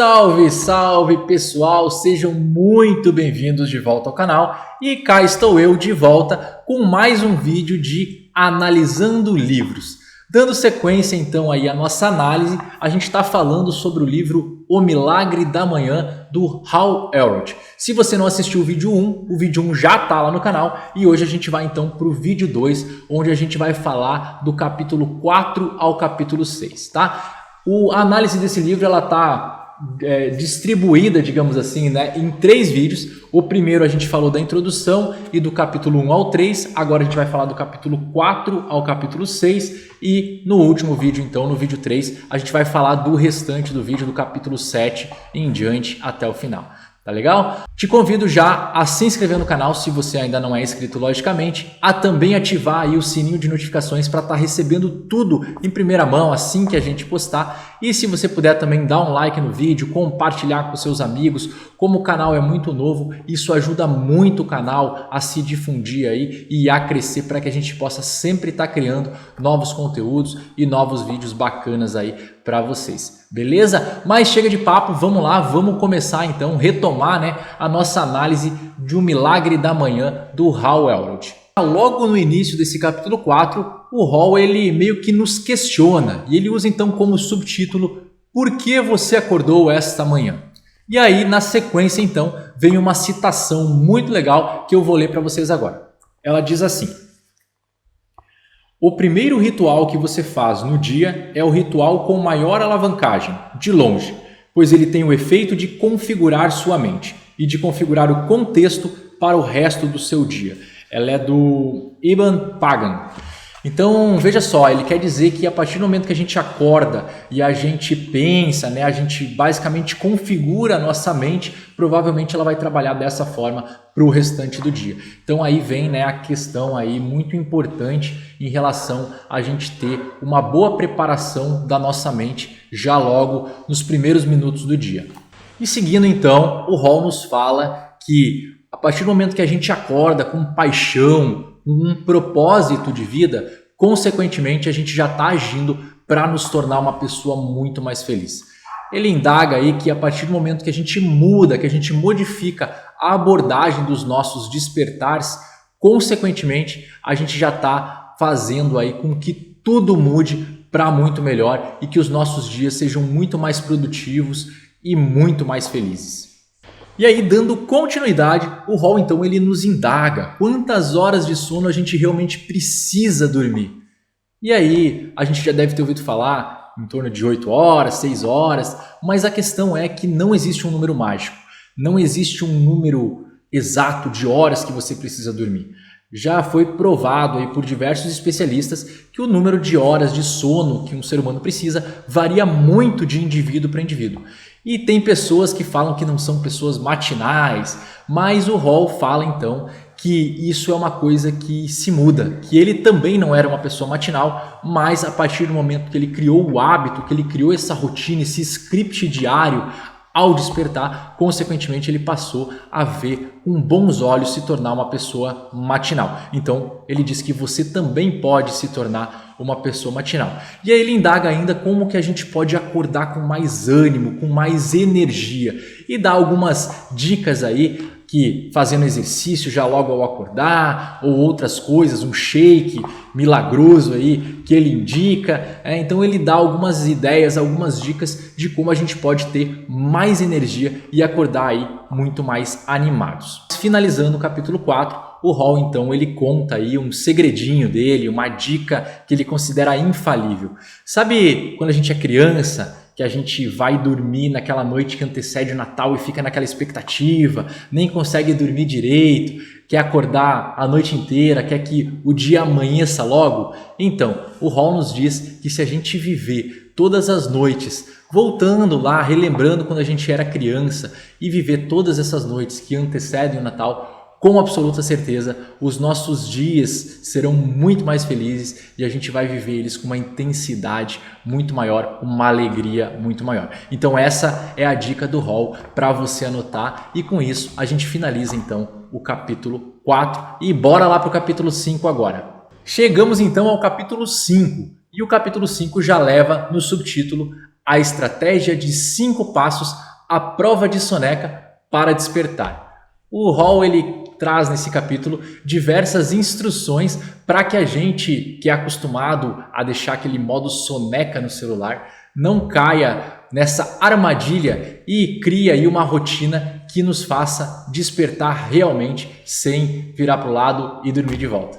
Salve, salve pessoal, sejam muito bem-vindos de volta ao canal e cá estou eu de volta com mais um vídeo de Analisando Livros. Dando sequência então aí à nossa análise, a gente está falando sobre o livro O Milagre da Manhã do Hal Elrod. Se você não assistiu o vídeo 1, o vídeo 1 já está lá no canal e hoje a gente vai então para o vídeo 2, onde a gente vai falar do capítulo 4 ao capítulo 6, tá? A análise desse livro ela está distribuída, digamos assim, né, em 3 vídeos. O primeiro a gente falou da introdução e do capítulo 1 ao 3, agora a gente vai falar do capítulo 4 ao capítulo 6 e no último vídeo, então, no vídeo 3, a gente vai falar do restante do vídeo do capítulo 7 em diante até o final. Tá legal? Te convido já a se inscrever no canal se você ainda não é inscrito, logicamente, a também ativar aí o sininho de notificações para estar recebendo tudo em primeira mão assim que a gente postar. E se você puder também dar um like no vídeo, compartilhar com seus amigos, como o canal é muito novo, isso ajuda muito o canal a se difundir aí e a crescer para que a gente possa sempre estar criando novos conteúdos e novos vídeos bacanas aí para vocês. Beleza? Mas chega de papo, vamos lá, vamos começar então, retomar, né, a nossa análise de O Milagre da Manhã do Hal Elrod. Logo no início desse capítulo 4, o Hal ele meio que nos questiona e ele usa então como subtítulo Por que você acordou esta manhã? E aí na sequência então vem uma citação muito legal que eu vou ler para vocês agora. Ela diz assim: o primeiro ritual que você faz no dia é o ritual com maior alavancagem, de longe, pois ele tem o efeito de configurar sua mente e de configurar o contexto para o resto do seu dia. Ela é do Ibn Pagan. Então, veja só, ele quer dizer que a partir do momento que a gente acorda e a gente pensa, né, a gente basicamente configura a nossa mente, provavelmente ela vai trabalhar dessa forma para o restante do dia. Então aí vem, né, a questão aí muito importante em relação a gente ter uma boa preparação da nossa mente já logo nos primeiros minutos do dia. E seguindo então, o Hal nos fala que a partir do momento que a gente acorda com paixão, um propósito de vida, consequentemente a gente já está agindo para nos tornar uma pessoa muito mais feliz. Ele indaga aí que a partir do momento que a gente muda, que a gente modifica a abordagem dos nossos despertares, consequentemente a gente já está fazendo aí com que tudo mude para muito melhor e que os nossos dias sejam muito mais produtivos e muito mais felizes. E aí, dando continuidade, o Hal então ele nos indaga quantas horas de sono a gente realmente precisa dormir. E aí, a gente já deve ter ouvido falar em torno de 8 horas, 6 horas, mas a questão é que não existe um número mágico, não existe um número exato de horas que você precisa dormir. Já foi provado aí por diversos especialistas que o número de horas de sono que um ser humano precisa varia muito de indivíduo para indivíduo. E tem pessoas que falam que não são pessoas matinais, mas o Hal fala então que isso é uma coisa que se muda, que ele também não era uma pessoa matinal, mas a partir do momento que ele criou o hábito, que ele criou essa rotina, esse script diário, ao despertar, consequentemente ele passou a ver com bons olhos se tornar uma pessoa matinal. Então ele diz que você também pode se tornar uma pessoa matinal. E aí ele indaga ainda como que a gente pode acordar com mais ânimo, com mais energia e dá algumas dicas aí que fazendo exercício já logo ao acordar ou outras coisas, um shake milagroso aí que ele indica. Então ele dá algumas ideias, algumas dicas de como a gente pode ter mais energia e acordar aí muito mais animados. Finalizando o capítulo 4, o Hal então ele conta aí um segredinho dele, uma dica que ele considera infalível. Sabe quando a gente é criança, que a gente vai dormir naquela noite que antecede o Natal e fica naquela expectativa, nem consegue dormir direito, quer acordar a noite inteira, quer que o dia amanheça logo? Então, o Hal nos diz que se a gente viver todas as noites, voltando lá, relembrando quando a gente era criança e viver todas essas noites que antecedem o Natal, com absoluta certeza, os nossos dias serão muito mais felizes e a gente vai viver eles com uma intensidade muito maior, uma alegria muito maior. Então essa é a dica do Hal para você anotar e com isso a gente finaliza então o capítulo 4 e bora lá para o capítulo 5 agora. Chegamos então ao capítulo 5 e o capítulo 5 já leva no subtítulo A Estratégia de 5 Passos a prova de soneca para despertar. O Hall ele traz nesse capítulo diversas instruções para que a gente que é acostumado a deixar aquele modo soneca no celular não caia nessa armadilha e cria aí uma rotina que nos faça despertar realmente sem virar para o lado e dormir de volta.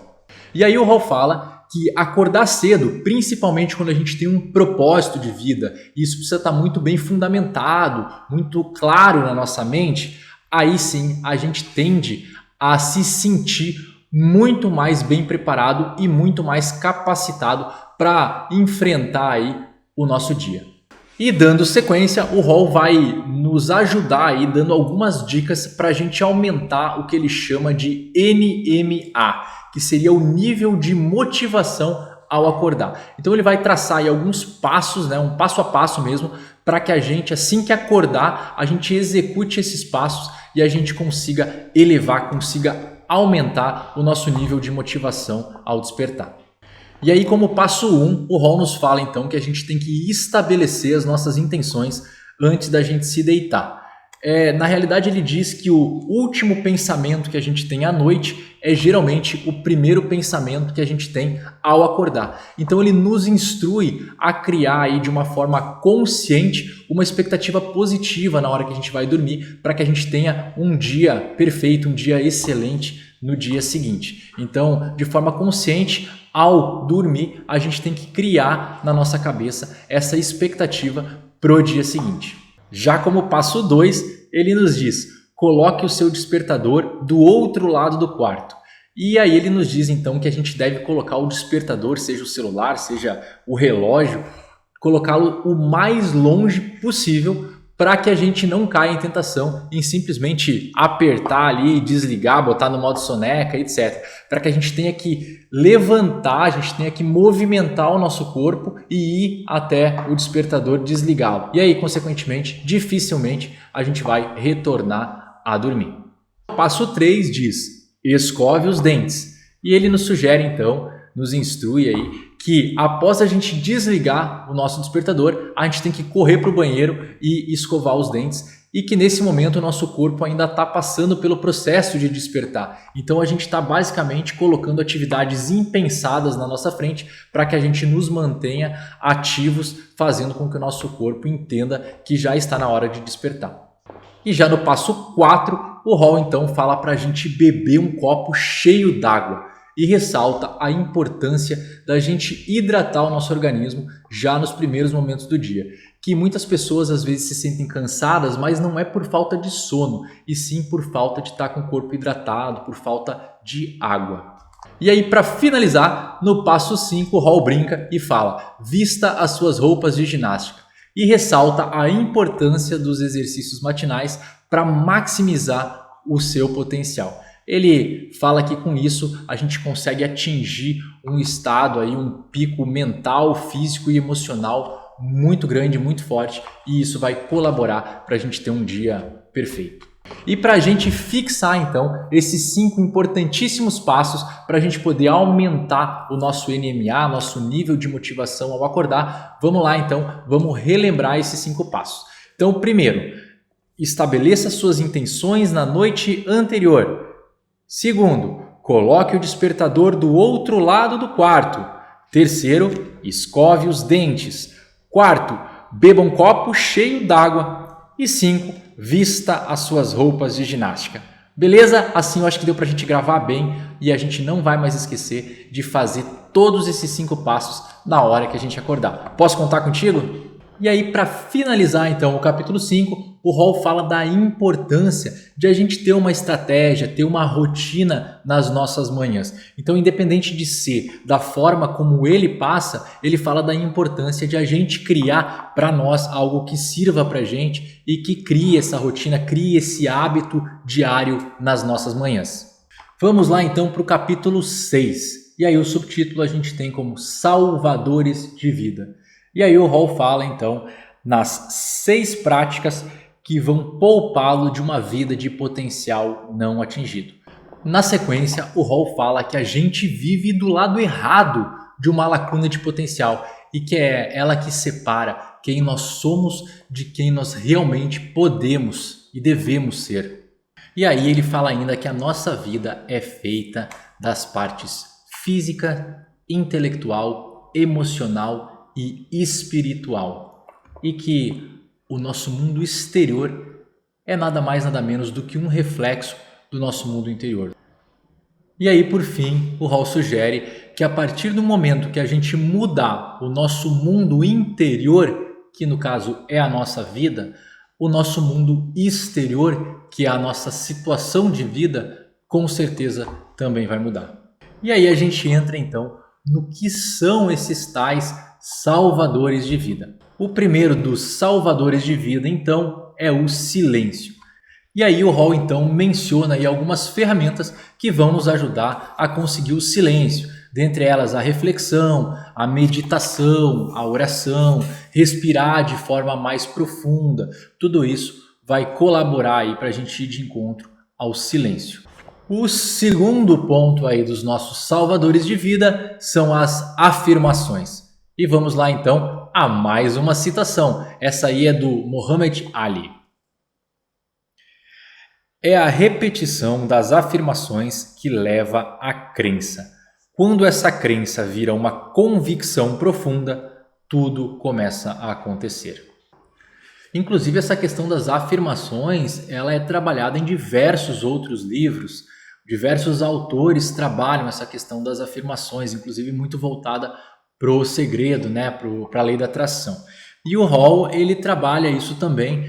E aí o Hall fala que acordar cedo, principalmente quando a gente tem um propósito de vida, e isso precisa estar muito bem fundamentado, muito claro na nossa mente, aí sim a gente tende a se sentir muito mais bem preparado e muito mais capacitado para enfrentar aí o nosso dia. E dando sequência, o Hall vai nos ajudar aí dando algumas dicas para a gente aumentar o que ele chama de NMA, que seria o nível de motivação ao acordar. Então ele vai traçar aí alguns passos, um passo a passo mesmo, para que a gente, assim que acordar, a gente execute esses passos e a gente consiga elevar, consiga aumentar o nosso nível de motivação ao despertar. E aí, como passo 1, o Hall nos fala então que a gente tem que estabelecer as nossas intenções antes da gente se deitar. Na realidade, ele diz que o último pensamento que a gente tem à noite é geralmente o primeiro pensamento que a gente tem ao acordar. Então ele nos instrui a criar aí de uma forma consciente uma expectativa positiva na hora que a gente vai dormir, para que a gente tenha um dia perfeito, um dia excelente no dia seguinte. Então, de forma consciente, ao dormir, a gente tem que criar na nossa cabeça essa expectativa pro dia seguinte. Já como passo 2, ele nos diz: coloque o seu despertador do outro lado do quarto. E aí ele nos diz então que a gente deve colocar o despertador, seja o celular, seja o relógio, colocá-lo o mais longe possível para que a gente não caia em tentação em simplesmente apertar ali, desligar, botar no modo soneca, etc. Para que a gente tenha que levantar, a gente tenha que movimentar o nosso corpo e ir até o despertador desligá-lo. E aí, consequentemente, dificilmente a gente vai retornar a dormir. Passo 3 diz: escove os dentes. E ele nos sugere então, nos instrui aí, que após a gente desligar o nosso despertador, a gente tem que correr para o banheiro e escovar os dentes, e que nesse momento o nosso corpo ainda está passando pelo processo de despertar. Então a gente está basicamente colocando atividades impensadas na nossa frente para que a gente nos mantenha ativos, fazendo com que o nosso corpo entenda que já está na hora de despertar. E já no passo 4, o Hall então fala para a gente beber um copo cheio d'água. E ressalta a importância da gente hidratar o nosso organismo já nos primeiros momentos do dia. Que muitas pessoas às vezes se sentem cansadas, mas não é por falta de sono, e sim por falta de estar com o corpo hidratado, por falta de água. E aí, para finalizar, no passo 5, o Hall brinca e fala: vista as suas roupas de ginástica. E ressalta a importância dos exercícios matinais para maximizar o seu potencial. Ele fala que com isso a gente consegue atingir um estado, aí, um pico mental, físico e emocional muito grande, muito forte, e isso vai colaborar para a gente ter um dia perfeito. E para a gente fixar então esses 5 importantíssimos passos para a gente poder aumentar o nosso NMA, nosso nível de motivação ao acordar, vamos lá então, vamos relembrar esses 5 passos. Então, primeiro, estabeleça suas intenções na noite anterior. Segundo, coloque o despertador do outro lado do quarto. Terceiro, escove os dentes. Quarto, beba um copo cheio d'água. E 5, vista as suas roupas de ginástica. Beleza? Assim eu acho que deu para a gente gravar bem e a gente não vai mais esquecer de fazer todos esses 5 passos na hora que a gente acordar. Posso contar contigo? E aí, para finalizar então o capítulo 5, o Hall fala da importância de a gente ter uma estratégia, ter uma rotina nas nossas manhãs. Então, independente de ser da forma como ele passa, ele fala da importância de a gente criar para nós algo que sirva para a gente e que crie essa rotina, crie esse hábito diário nas nossas manhãs. Vamos lá então para o capítulo 6. E aí o subtítulo a gente tem como Salvadores de Vida. E aí o Hall fala então nas 6 práticas que vão poupá-lo de uma vida de potencial não atingido. Na sequência, o Hall fala que a gente vive do lado errado de uma lacuna de potencial e que é ela que separa quem nós somos, de quem nós realmente podemos e devemos ser. E aí ele fala ainda que a nossa vida é feita das partes física, intelectual, emocional e espiritual. E que o nosso mundo exterior é nada mais nada menos do que um reflexo do nosso mundo interior. E aí, por fim, o Hall sugere que a partir do momento que a gente mudar o nosso mundo interior, que no caso é a nossa vida, o nosso mundo exterior, que é a nossa situação de vida, com certeza também vai mudar. E aí a gente entra então no que são esses tais salvadores de vida. O primeiro dos salvadores de vida, então, é o silêncio. E aí o Hall então menciona aí algumas ferramentas que vão nos ajudar a conseguir o silêncio. Dentre elas a reflexão, a meditação, a oração, respirar de forma mais profunda. Tudo isso vai colaborar aí para a gente ir de encontro ao silêncio. O segundo ponto aí dos nossos salvadores de vida são as afirmações. E vamos lá então a mais uma citação. Essa aí é do Muhammad Ali. É a repetição das afirmações que leva à crença. Quando essa crença vira uma convicção profunda, tudo começa a acontecer. Inclusive essa questão das afirmações, ela é trabalhada em diversos outros livros. Diversos autores trabalham essa questão das afirmações, inclusive muito voltada para o segredo, para a lei da atração. E o Hall, ele trabalha isso também,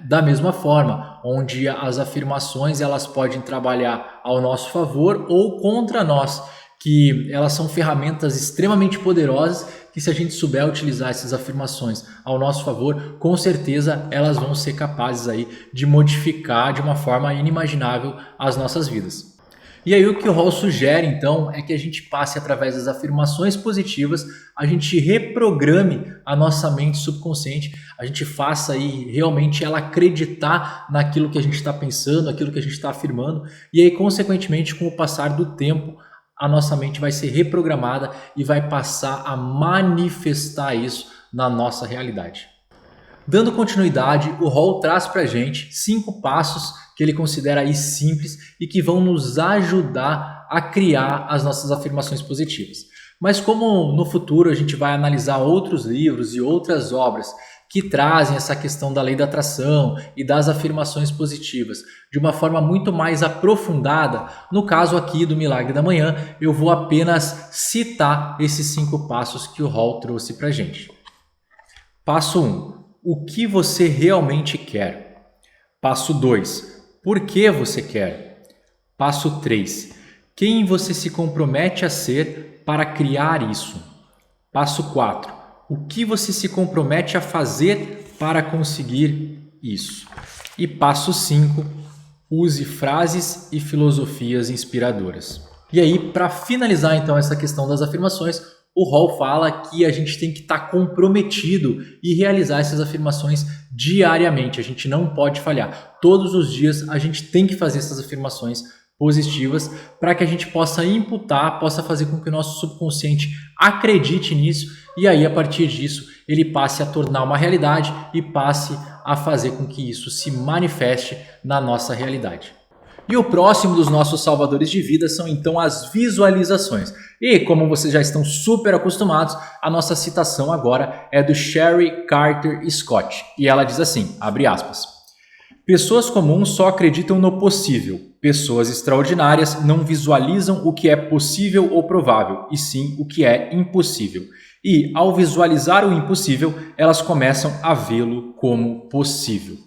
da mesma forma, onde as afirmações elas podem trabalhar ao nosso favor ou contra nós, que elas são ferramentas extremamente poderosas que se a gente souber utilizar essas afirmações ao nosso favor, com certeza elas vão ser capazes aí de modificar de uma forma inimaginável as nossas vidas. E aí o que o Hall sugere então é que a gente passe através das afirmações positivas, a gente reprograme a nossa mente subconsciente, a gente faça aí realmente ela acreditar naquilo que a gente está pensando, naquilo que a gente está afirmando, e aí consequentemente com o passar do tempo a nossa mente vai ser reprogramada e vai passar a manifestar isso na nossa realidade. Dando continuidade, o Hall traz para a gente 5 passos que ele considera aí simples e que vão nos ajudar a criar as nossas afirmações positivas. Mas como no futuro a gente vai analisar outros livros e outras obras que trazem essa questão da lei da atração e das afirmações positivas de uma forma muito mais aprofundada, no caso aqui do Milagre da Manhã, eu vou apenas citar esses 5 passos que o Hall trouxe para a gente. Passo 1. O que você realmente quer? Passo 2. Por que você quer? Passo 3. Quem você se compromete a ser para criar isso? Passo 4. O que você se compromete a fazer para conseguir isso? E passo 5. Use frases e filosofias inspiradoras. E aí, para finalizar então essa questão das afirmações, o Hall fala que a gente tem que estar comprometido e realizar essas afirmações diariamente. A gente não pode falhar. Todos os dias a gente tem que fazer essas afirmações positivas para que a gente possa imputar, possa fazer com que o nosso subconsciente acredite nisso e aí a partir disso ele passe a tornar uma realidade e passe a fazer com que isso se manifeste na nossa realidade. E o próximo dos nossos salvadores de vida são então as visualizações. E como vocês já estão super acostumados, a nossa citação agora é do Sherry Carter Scott. E ela diz assim, abre aspas, pessoas comuns só acreditam no possível. Pessoas extraordinárias não visualizam o que é possível ou provável, e sim o que é impossível. E ao visualizar o impossível, elas começam a vê-lo como possível.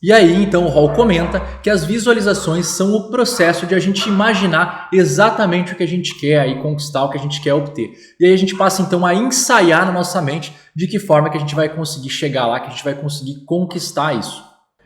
E aí, então, o Hall comenta que as visualizações são o processo de a gente imaginar exatamente o que a gente quer e conquistar, o que a gente quer obter. E aí a gente passa, então, a ensaiar na nossa mente de que forma que a gente vai conseguir chegar lá, que a gente vai conseguir conquistar isso.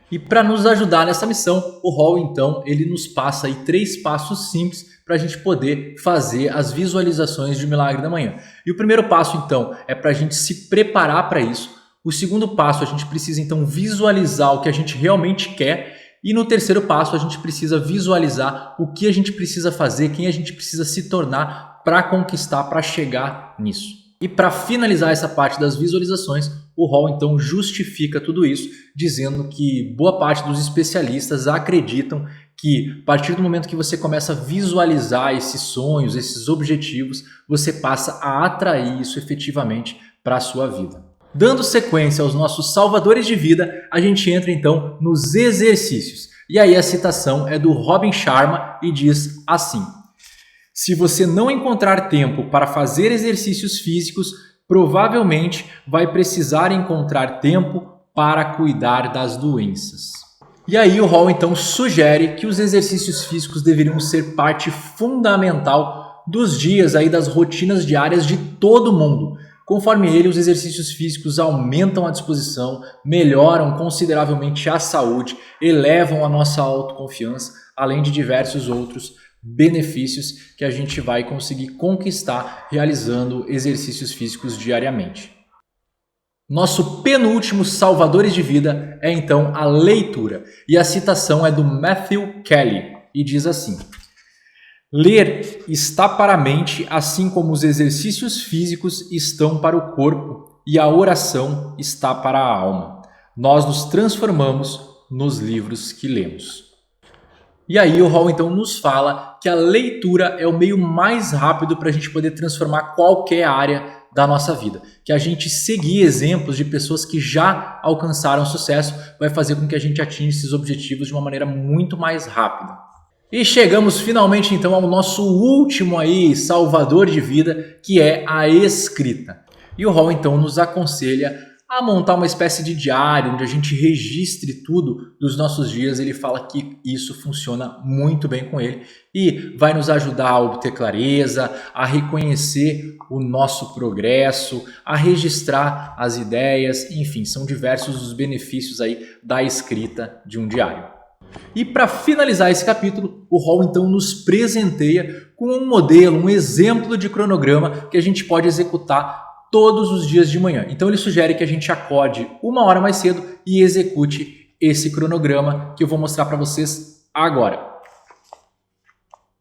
E para nos ajudar nessa missão, o Hall, então, ele nos passa aí 3 passos simples para a gente poder fazer as visualizações de Milagre da Manhã. E o primeiro passo, então, é para a gente se preparar para isso. O segundo passo, a gente precisa então visualizar o que a gente realmente quer. E no terceiro passo, a gente precisa visualizar o que a gente precisa fazer, quem a gente precisa se tornar para conquistar, para chegar nisso. E para finalizar essa parte das visualizações, o Hall então justifica tudo isso, dizendo que boa parte dos especialistas acreditam que a partir do momento que você começa a visualizar esses sonhos, esses objetivos, você passa a atrair isso efetivamente para a sua vida. Dando sequência aos nossos salvadores de vida, a gente entra então nos exercícios. E aí a citação é do Robin Sharma e diz assim: se você não encontrar tempo para fazer exercícios físicos, provavelmente vai precisar encontrar tempo para cuidar das doenças. E aí o Hall então sugere que os exercícios físicos deveriam ser parte fundamental dos dias aí, das rotinas diárias de todo mundo. Conforme ele, os exercícios físicos aumentam a disposição, melhoram consideravelmente a saúde, elevam a nossa autoconfiança, além de diversos outros benefícios que a gente vai conseguir conquistar realizando exercícios físicos diariamente. Nosso penúltimo salvadores de vida é então a leitura. E a citação é do Matthew Kelly e diz assim: ler está para a mente assim como os exercícios físicos estão para o corpo e a oração está para a alma. Nós nos transformamos nos livros que lemos. E aí o Hall então nos fala que a leitura é o meio mais rápido para a gente poder transformar qualquer área da nossa vida. Que a gente seguir exemplos de pessoas que já alcançaram sucesso vai fazer com que a gente atinja esses objetivos de uma maneira muito mais rápida. E chegamos finalmente então ao nosso último aí salvador de vida, que é a escrita. E o Hall então nos aconselha a montar uma espécie de diário onde a gente registre tudo dos nossos dias. Ele fala que isso funciona muito bem com ele e vai nos ajudar a obter clareza, a reconhecer o nosso progresso, a registrar as ideias, enfim, são diversos os benefícios aí da escrita de um diário. E para finalizar esse capítulo, o Hall então nos presenteia com um modelo, um exemplo de cronograma que a gente pode executar todos os dias de manhã. Então ele sugere que a gente acorde 1 hora mais cedo e execute esse cronograma que eu vou mostrar para vocês agora.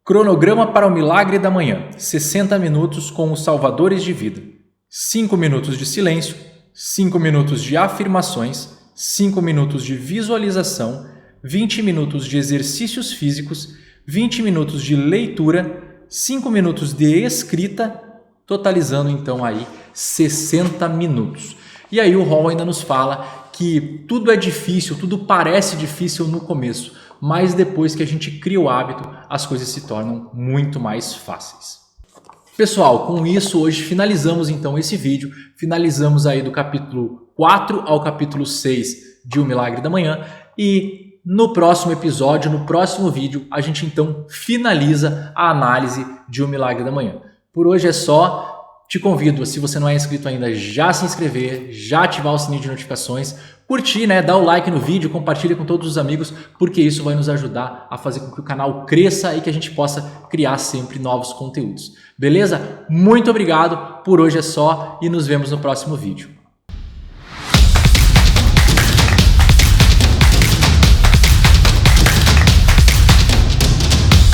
Cronograma para o milagre da manhã. 60 minutos com os salvadores de vida. 5 minutos de silêncio, 5 minutos de afirmações, 5 minutos de visualização, 20 minutos de exercícios físicos, 20 minutos de leitura, 5 minutos de escrita, totalizando então aí 60 minutos. E aí o Hall ainda nos fala que tudo é difícil, tudo parece difícil no começo, mas depois que a gente cria o hábito, as coisas se tornam muito mais fáceis. Pessoal, com isso hoje finalizamos então esse vídeo, finalizamos aí do capítulo 4 ao capítulo 6 de O Milagre da Manhã e no próximo episódio, no próximo vídeo, a gente então finaliza a análise de O Milagre da Manhã. Por hoje é só. Te convido, se você não é inscrito ainda, já se inscrever, já ativar o sininho de notificações, curtir, dá o like no vídeo, compartilha com todos os amigos, porque isso vai nos ajudar a fazer com que o canal cresça e que a gente possa criar sempre novos conteúdos. Beleza? Muito obrigado, por hoje é só e nos vemos no próximo vídeo.